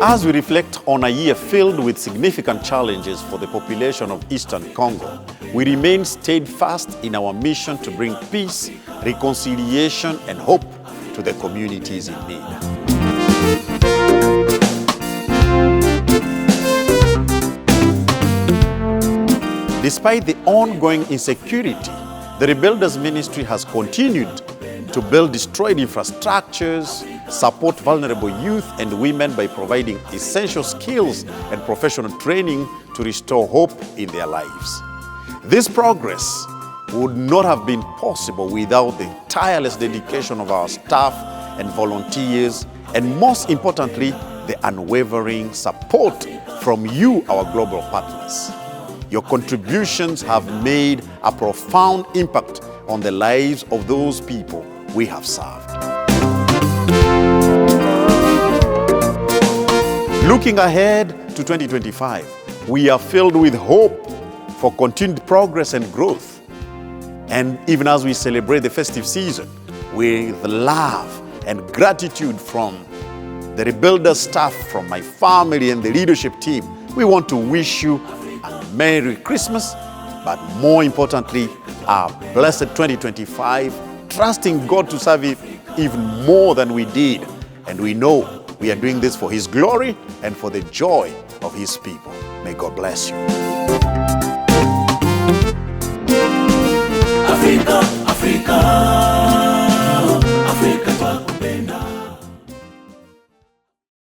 As we reflect on a year filled with significant challenges for the population of Eastern Congo, we remain steadfast in our mission to bring peace, reconciliation, and hope to the communities in need. Despite the ongoing insecurity, the Rebuilders Ministry has continued to build destroyed infrastructures, support vulnerable youth and women by providing essential skills and professional training to restore hope in their lives. This progress would not have been possible without the tireless dedication of our staff and volunteers, and most importantly, the unwavering support from you, our global partners. Your contributions have made a profound impact on the lives of those people we have served. Looking ahead to 2025, we are filled with hope for continued progress and growth. And even as we celebrate the festive season with love and gratitude from the Rebuilders staff, from my family and the leadership team, we want to wish you a Merry Christmas, but more importantly, a blessed 2025, trusting God to serve Him even more than we did. And we know we are doing this for His glory and for the joy of His people. May God bless you. Africa, Africa.